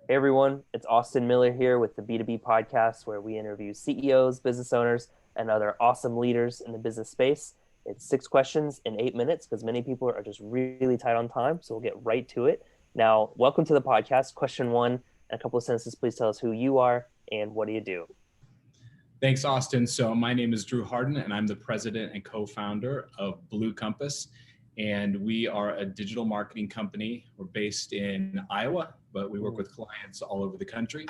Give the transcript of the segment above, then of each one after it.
Hey everyone, it's Austin Miller here with the B2B podcast where we interview CEOs, business owners, and other awesome leaders in the business space. It's 6 questions in 8 minutes because many people are just really tight on time. So we'll get right to it. Now, welcome to the podcast. Question one, in a couple of sentences, please tell us who you are and what do you do? Thanks, Austin. So my name is Drew Harden, and I'm the president and co-founder of Blue Compass. And we are a digital marketing company. We're based in Iowa, but we work with clients all over the country.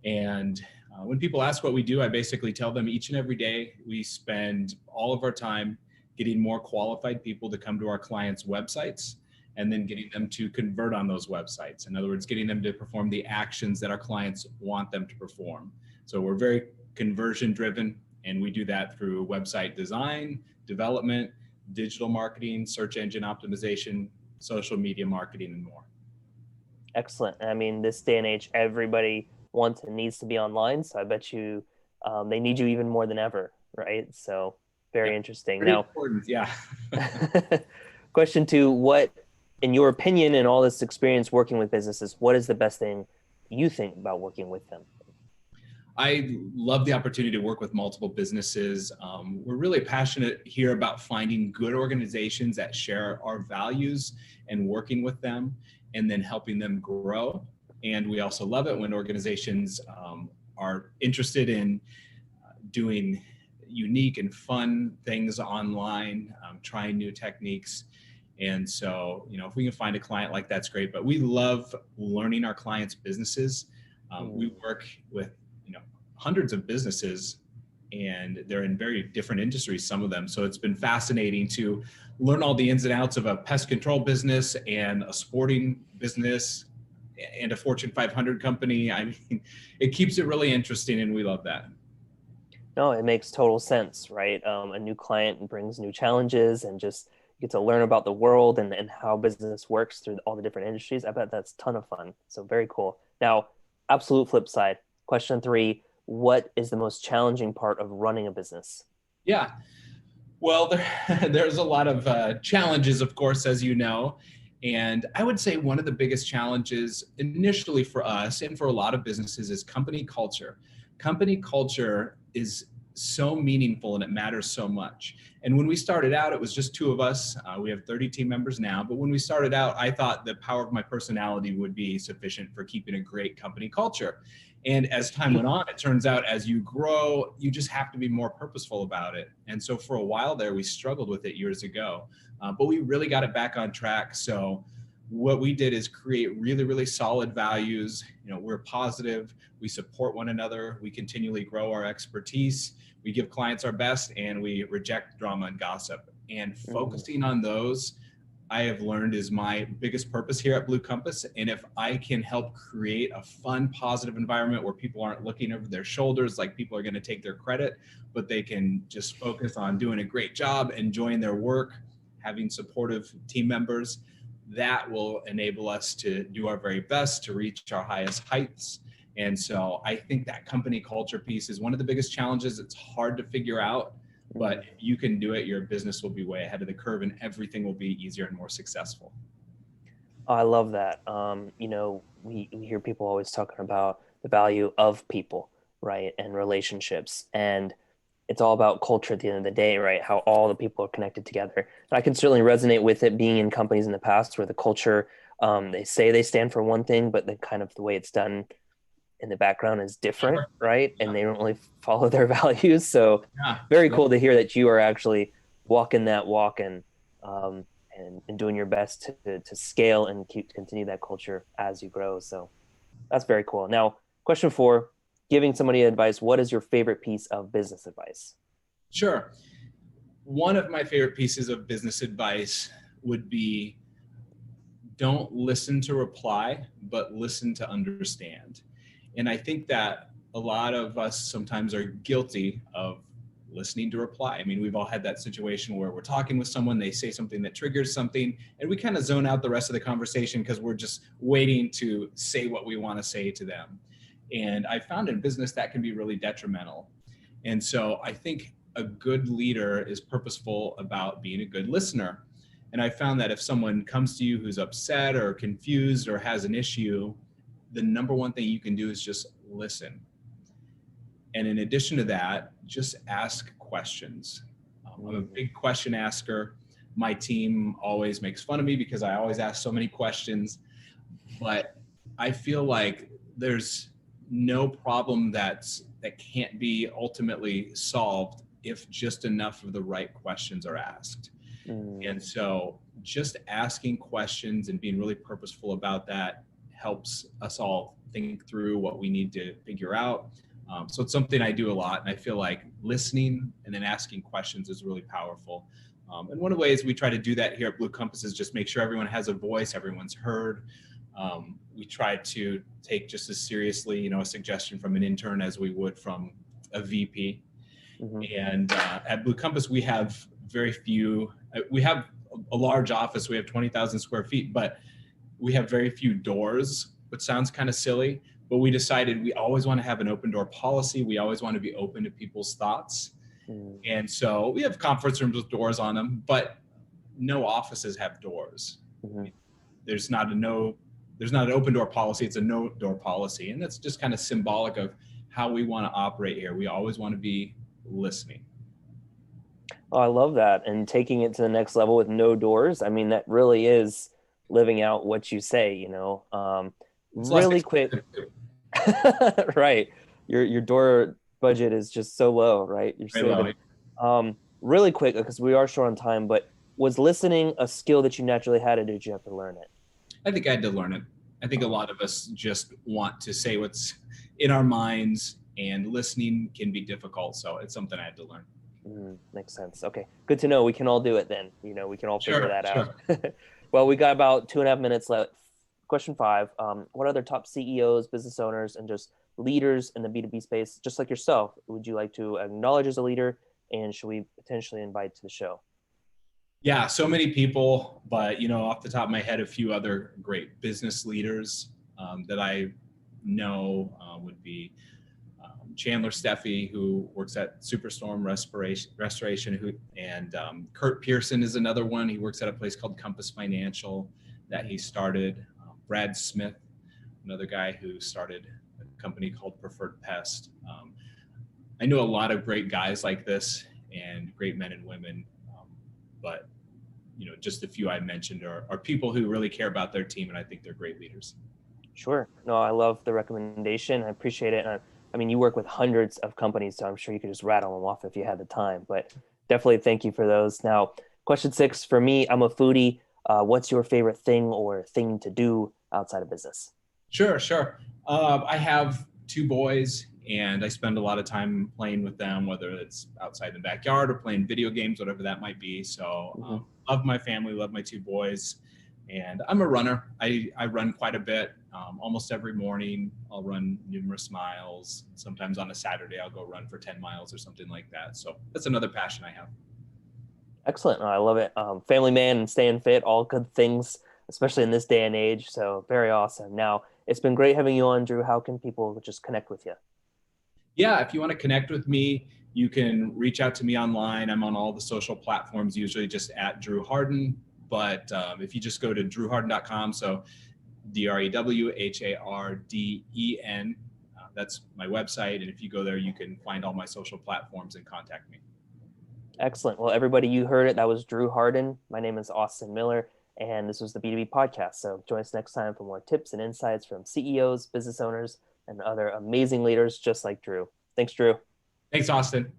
And when people ask what we do, I basically tell them each and every day we spend all of our time getting more qualified people to come to our clients' websites and then getting them to convert on those websites. In other words, getting them to perform the actions that our clients want them to perform. So we're very conversion driven, and we do that through website design, development, digital marketing, search engine optimization, social media marketing, and more. Excellent. I mean, this day and age, everybody wants and needs to be online. So I bet you they need you even more than ever, right? So very interesting. Pretty Now, important, yeah. question two, what, in your opinion, and all this experience working with businesses, what is the best thing you think about working with them? I love the opportunity to work with multiple businesses. We're really passionate here about finding good organizations that share our values and working with them and then helping them grow. And we also love it when organizations are interested in doing unique and fun things online, trying new techniques. And so, if we can find a client like that's great, but we love learning our clients' businesses. We work with hundreds of businesses, and they're in very different industries, some of them. So it's been fascinating to learn all the ins and outs of a pest control business and a sporting business and a Fortune 500 company. I mean, it keeps it really interesting, and we love that. No, it makes total sense, right? A new client brings new challenges and just get to learn about the world and how business works through all the different industries. I bet that's a ton of fun. So very cool. Now, absolute flip side, question three, what is the most challenging part of running a business? Yeah, well, there's a lot of challenges, of course, as you know. And I would say one of the biggest challenges initially for us and for a lot of businesses is company culture. Company culture is so meaningful and it matters so much. And when we started out, it was just two of us. We have 30 team members now. But when we started out, I thought the power of my personality would be sufficient for keeping a great company culture. And as time went on, it turns out as you grow, you just have to be more purposeful about it. And so for a while there, we struggled with it years ago, but we really got it back on track. So what we did is create really, really solid values. We're positive, we support one another, we continually grow our expertise, we give clients our best, and we reject drama and gossip. And focusing on those, I have learned, is my biggest purpose here at Blue Compass. And if I can help create a fun, positive environment where people aren't looking over their shoulders like people are going to take their credit, but they can just focus on doing a great job, enjoying their work, having supportive team members, that will enable us to do our very best to reach our highest heights. And so I think that company culture piece is one of the biggest challenges. It's hard to figure out, but if you can do it, your business will be way ahead of the curve and everything will be easier and more successful. I love that. We hear people always talking about the value of people, right? And relationships. And it's all about culture at the end of the day, right? How all the people are connected together. And I can certainly resonate with it being in companies in the past where the culture, they say they stand for one thing, but the way it's done in the background is different, right? And they don't really follow their values. So very cool to hear that you are actually walking that walk and doing your best to scale and continue that culture as you grow. So that's very cool. Now, question four, giving somebody advice, what is your favorite piece of business advice? Sure. One of my favorite pieces of business advice would be, don't listen to reply, but listen to understand. And I think that a lot of us sometimes are guilty of listening to reply. I mean, we've all had that situation where we're talking with someone, they say something that triggers something, and we kind of zone out the rest of the conversation because we're just waiting to say what we want to say to them. And I found in business that can be really detrimental. And so I think a good leader is purposeful about being a good listener. And I found that if someone comes to you who's upset or confused or has an issue, the number one thing you can do is just listen. And in addition to that, just ask questions. I'm a big question asker. My team always makes fun of me because I always ask so many questions, but I feel like there's no problem that can't be ultimately solved if just enough of the right questions are asked. And so just asking questions and being really purposeful about that helps us all think through what we need to figure out. So it's something I do a lot. And I feel like listening and then asking questions is really powerful. And one of the ways we try to do that here at Blue Compass is just make sure everyone has a voice, everyone's heard. We try to take just as seriously, you know, a suggestion from an intern as we would from a VP. And at Blue Compass, we have very few, we have a large office, we have 20,000 square feet, but we have very few doors, which sounds kind of silly, but we decided we always want to have an open door policy. We always want to be open to people's thoughts. And so we have conference rooms with doors on them, but no offices have doors. There's not an open door policy. It's a no door policy. And that's just kind of symbolic of how we want to operate here. We always want to be listening. Oh, I love that. And taking it to the next level with no doors. I mean, that really is living out what you say, you know. Really quick. Right. Your door budget is just so low, right? You're saving. Really quick, because we are short on time, but was listening a skill that you naturally had, or did you have to learn it? I think I had to learn it. I think a lot of us just want to say what's in our minds, and listening can be difficult. So it's something I had to learn. Makes sense. Okay, good to know. We can all do it then. You know, we can all figure that out. Well, we got about 2.5 minutes left. Question 5. What other top CEOs, business owners, and just leaders in the B2B space, just like yourself, would you like to acknowledge as a leader, and should we potentially invite to the show? Yeah, so many people, but you know, off the top of my head, a few other great business leaders that I know would be Chandler Steffi, who works at Superstorm Restoration, and Kurt Pearson is another one. He works at a place called Compass Financial that he started. Brad Smith, another guy who started a company called Preferred Pest. I know a lot of great guys like this and great men and women, but you know, just a few I mentioned are people who really care about their team, and I think they're great leaders. Sure. No, I love the recommendation. I appreciate it. I mean, you work with hundreds of companies, so I'm sure you could just rattle them off if you had the time, but definitely thank you for those. Now, question 6 for me, I'm a foodie. What's your favorite thing or thing to do outside of business? Sure. I have 2 boys, and I spend a lot of time playing with them, whether it's outside in the backyard or playing video games, whatever that might be. So love my family, love my 2 boys. And I'm a runner. I run quite a bit. Almost every morning, I'll run numerous miles. Sometimes on a Saturday, I'll go run for 10 miles or something like that. So that's another passion I have. Excellent. No, I love it. Family man and staying fit, all good things, especially in this day and age. So very awesome. Now, it's been great having you on, Drew. How can people just connect with you? Yeah, if you want to connect with me, you can reach out to me online. I'm on all the social platforms, usually just at Drew Harden. But if you just go to drewharden.com, so DREWHARDEN, that's my website. And if you go there, you can find all my social platforms and contact me. Excellent. Well, everybody, you heard it. That was Drew Harden. My name is Austin Miller, and this was the B2B podcast. So join us next time for more tips and insights from CEOs, business owners, and other amazing leaders just like Drew. Thanks, Drew. Thanks, Austin.